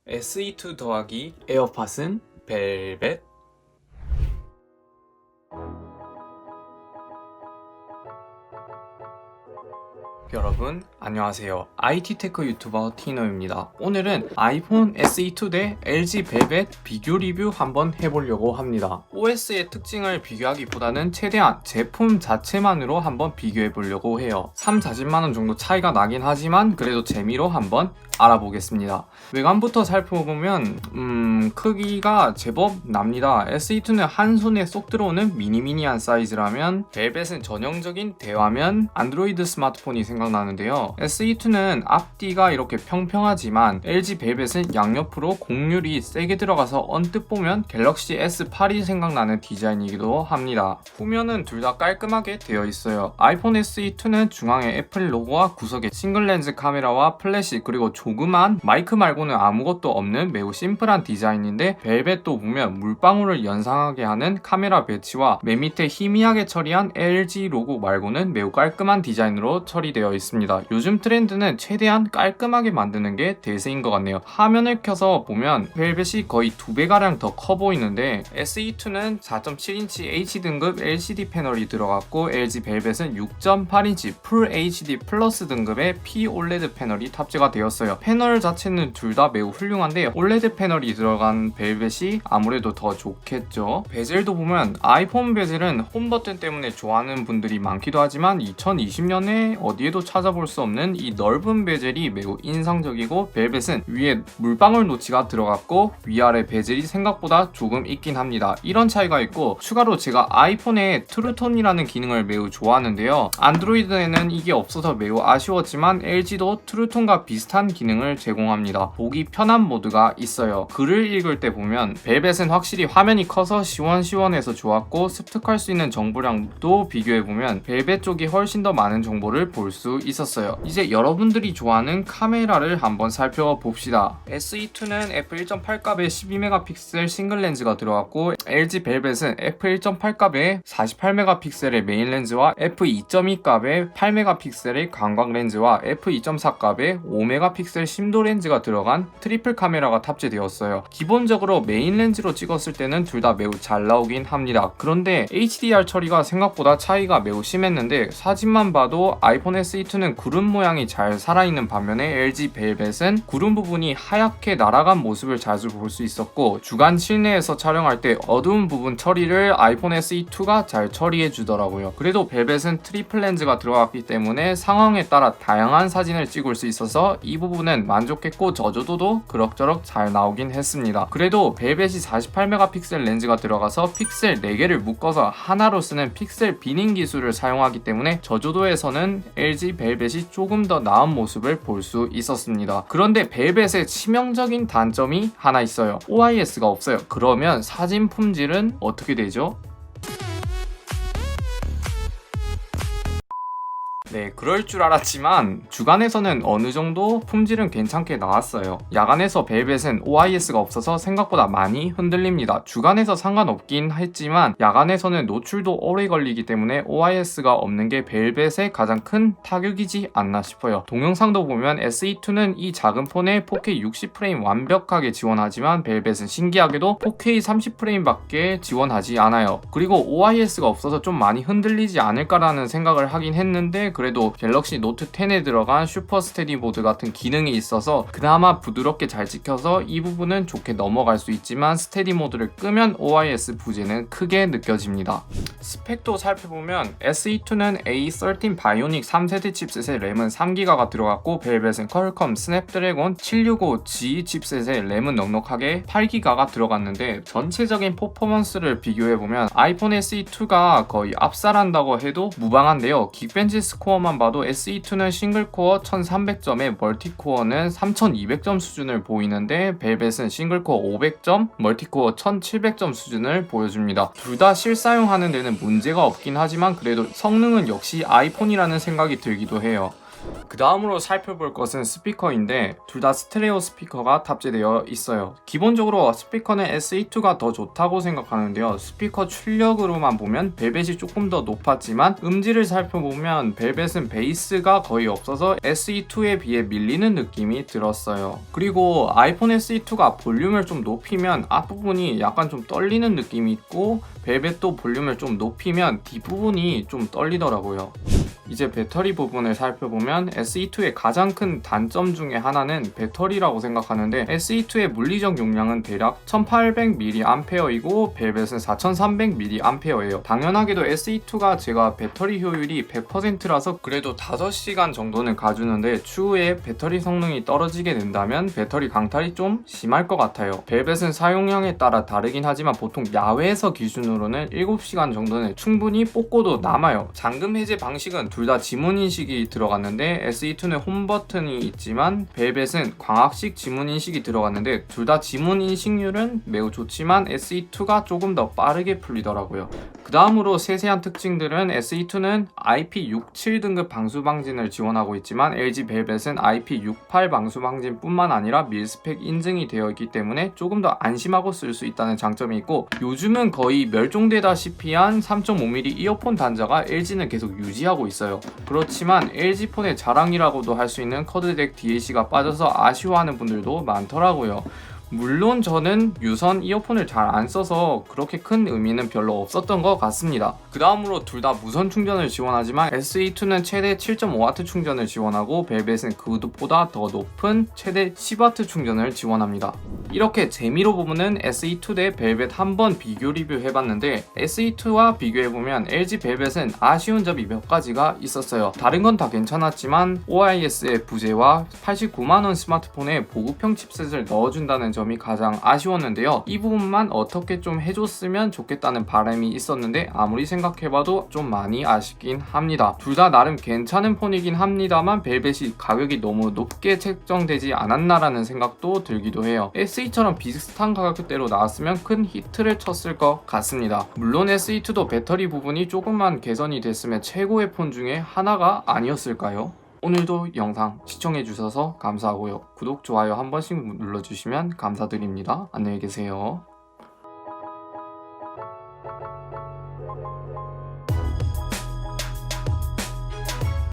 SE2 더하기 에어팟은 벨벳. 여러분 안녕하세요. IT테크 유튜버 티노입니다. 오늘은 아이폰 SE2 대 LG 벨벳 비교 리뷰 한번 해보려고 합니다. OS의 특징을 비교하기보다는 최대한 제품 자체만으로 한번 비교해보려고 해요. 3-40만원 정도 차이가 나긴 하지만 그래도 재미로 한번 알아보겠습니다. 외관부터 살펴보면 크기가 제법 납니다. SE2는 한 손에 쏙 들어오는 미니미니한 사이즈라면 벨벳은 전형적인 대화면 안드로이드 스마트폰이 생각나는데요. SE2는 앞뒤가 이렇게 평평하지만 LG 벨벳은 양옆으로 곡률이 세게 들어가서 언뜻 보면 갤럭시 S8이 생각나는 디자인이기도 합니다. 후면은 둘 다 깔끔하게 되어 있어요. 아이폰 SE2는 중앙에 애플 로고와 구석에 싱글 렌즈 카메라와 플래시 그리고 조그만 마이크 말고는 아무것도 없는 매우 심플한 디자인인데 벨벳도 보면 물방울을 연상하게 하는 카메라 배치와 맨 밑에 희미하게 처리한 LG 로고 말고는 매우 깔끔한 디자인으로 처리되어 있습니다. 요즘 트렌드는 최대한 깔끔하게 만드는 게 대세인 것 같네요. 화면을 켜서 보면 벨벳이 거의 2배가량 더 커 보이는데 SE2는 4.7인치 H등급 LCD 패널이 들어갔고 LG 벨벳은 6.8인치 풀 HD 플러스 등급의 POLED 패널이 탑재가 되었어요. 패널 자체는 둘 다 매우 훌륭한데 OLED 패널이 들어간 벨벳이 아무래도 더 좋겠죠. 베젤도 보면 아이폰 베젤은 홈 버튼 때문에 좋아하는 분들이 많기도 하지만 2020년에 어디에도 찾아볼 수 없는 이 넓은 베젤이 매우 인상적이고 벨벳은 위에 물방울 노치가 들어갔고 위아래 베젤이 생각보다 조금 있긴 합니다. 이런 차이가 있고 추가로 제가 아이폰에 트루톤이라는 기능을 매우 좋아하는데요. 안드로이드에는 이게 없어서 매우 아쉬웠지만 LG도 트루톤과 비슷한 기능을 제공합니다. 보기 편한 모드가 있어요. 글을 읽을 때 보면 벨벳은 확실히 화면이 커서 시원시원해서 좋았고 습득할 수 있는 정보량도 비교해보면 벨벳 쪽이 훨씬 더 많은 정보를 볼 수 있었어요. 이제 여러분들이 좋아하는 카메라를 한번 살펴봅시다. SE2는 f1.8값에 12메가픽셀 싱글 렌즈가 들어갔고 LG 벨벳은 f1.8값에 48메가픽셀의 메인 렌즈와 f2.2값에 8메가픽셀의 광각 렌즈와 f2.4값에 5메가픽셀 심도 렌즈가 들어간 트리플 카메라가 탑재되었어요. 기본적으로 메인 렌즈로 찍었을 때는 둘 다 매우 잘 나오긴 합니다. 그런데 HDR 처리가 생각보다 차이가 매우 심했는데 사진만 봐도 아이폰 SE2는 구름 모양이 잘 살아있는 반면에 LG 벨벳은 구름 부분이 하얗게 날아간 모습을 자주 볼 수 있었고 주간 실내에서 촬영할 때 어두운 부분 처리를 아이폰 SE2가 잘 처리해 주더라고요. 그래도 벨벳은 트리플 렌즈가 들어갔기 때문에 상황에 따라 다양한 사진을 찍을 수 있어서 이 부분은 만족했고 저조도도 그럭저럭 잘 나오긴 했습니다. 그래도 벨벳이 48메가픽셀 렌즈가 들어가서 픽셀 4개를 묶어서 하나로 쓰는 픽셀 비닝 기술을 사용하기 때문에 저조도에서는 LG 벨벳이 조금 더 나은 모습을 볼 수 있었습니다. 그런데 벨벳의 치명적인 단점이 하나 있어요. OIS가 없어요. 그러면 사진 품질은 어떻게 되죠? 네, 그럴 줄 알았지만 주간에서는 어느 정도 품질은 괜찮게 나왔어요. 야간에서 벨벳은 OIS가 없어서 생각보다 많이 흔들립니다. 주간에서 상관없긴 했지만 야간에서는 노출도 오래 걸리기 때문에 OIS가 없는 게 벨벳의 가장 큰 타격이지 않나 싶어요. 동영상도 보면 SE2는 이 작은 폰에 4K 60프레임 완벽하게 지원하지만 벨벳은 신기하게도 4K 30프레임밖에 지원하지 않아요. 그리고 OIS가 없어서 좀 많이 흔들리지 않을까라는 생각을 하긴 했는데 그래도 갤럭시 노트 10에 들어간 슈퍼 스테디 모드 같은 기능이 있어서 그나마 부드럽게 잘 찍혀서 이 부분은 좋게 넘어갈 수 있지만 스테디 모드를 끄면 OIS 부재는 크게 느껴집니다. 스펙도 살펴보면 SE2는 A13 바이오닉 3세대 칩셋에 램은 3기가가 들어갔고 벨벳은 퀄컴 스냅드래곤 765G 칩셋에 램은 넉넉하게 8기가가 들어갔는데 전체적인 퍼포먼스를 비교해보면 아이폰 SE2가 거의 압살한다고 해도 무방한데요. 긱벤치 스코어만 봐도 SE2는 싱글코어 1300점에 멀티코어는 3200점 수준을 보이는데 벨벳은 싱글코어 500점, 멀티코어 1700점 수준을 보여줍니다. 둘 다 실사용하는 데는 문제가 없긴 하지만 그래도 성능은 역시 아이폰이라는 생각이 들기도 해요. 그 다음으로 살펴볼 것은 스피커인데 둘 다 스테레오 스피커가 탑재되어 있어요. 기본적으로 스피커는 SE2가 더 좋다고 생각하는데요. 스피커 출력으로만 보면 벨벳이 조금 더 높았지만 음질을 살펴보면 벨벳은 베이스가 거의 없어서 SE2에 비해 밀리는 느낌이 들었어요. 그리고 아이폰 SE2가 볼륨을 좀 높이면 앞부분이 약간 좀 떨리는 느낌이 있고 벨벳도 볼륨을 좀 높이면 뒷부분이 좀 떨리더라고요. 이제 배터리 부분을 살펴보면 SE2의 가장 큰 단점 중에 하나는 배터리라고 생각하는데 SE2의 물리적 용량은 대략 1800mAh이고 벨벳은 4300mAh예요. 당연하게도 SE2가 제가 배터리 효율이 100%라서 그래도 5시간 정도는 가주는데 추후에 배터리 성능이 떨어지게 된다면 배터리 강탈이 좀 심할 것 같아요. 벨벳은 사용량에 따라 다르긴 하지만 보통 야외에서 기준으로는 7시간 정도는 충분히 뽑고도 남아요. 잠금 해제 방식은 둘 다 지문 인식이 들어갔는데 SE2는 홈 버튼이 있지만 벨벳은 광학식 지문 인식이 들어갔는데 둘 다 지문 인식률은 매우 좋지만 SE2가 조금 더 빠르게 풀리더라고요. 그 다음으로 세세한 특징들은 SE2는 IP67 등급 방수 방진을 지원하고 있지만 LG 벨벳은 IP68 방수 방진 뿐만 아니라 밀스펙 인증이 되어 있기 때문에 조금 더 안심하고 쓸 수 있다는 장점이 있고 요즘은 거의 멸종되다시피 한 3.5mm 이어폰 단자가 LG는 계속 유지하고 있어요. 그렇지만 LG폰의 자랑이라고도 할 수 있는 쿼드덱 DAC가 빠져서 아쉬워하는 분들도 많더라고요. 물론 저는 유선 이어폰을 잘 안 써서 그렇게 큰 의미는 별로 없었던 것 같습니다. 그 다음으로 둘 다 무선 충전을 지원하지만 SE2는 최대 7.5W 충전을 지원하고 벨벳은 그것보다 더 높은 최대 10W 충전을 지원합니다. 이렇게 재미로 보면은 SE2 대 벨벳 한번 비교 리뷰 해봤는데 SE2와 비교해보면 LG 벨벳은 아쉬운 점이 몇 가지가 있었어요. 다른 건 다 괜찮았지만 OIS의 부재와 89만원 스마트폰에 보급형 칩셋을 넣어준다는 점이 가장 아쉬웠는데요. 이 부분만 어떻게 좀 해줬으면 좋겠다는 바람이 있었는데 아무리 생각해봐도 좀 많이 아쉽긴 합니다. 둘 다 나름 괜찮은 폰이긴 합니다만 벨벳이 가격이 너무 높게 책정되지 않았나라는 생각도 들기도 해요. SE처럼 비슷한 가격대로 나왔으면 큰 히트를 쳤을 것 같습니다. 물론 SE2도 배터리 부분이 조금만 개선이 됐으면 최고의 폰 중에 하나가 아니었을까요? 오늘도 영상 시청해주셔서 감사하고요. 구독, 좋아요 한 번씩 눌러주시면 감사드립니다. 안녕히 계세요.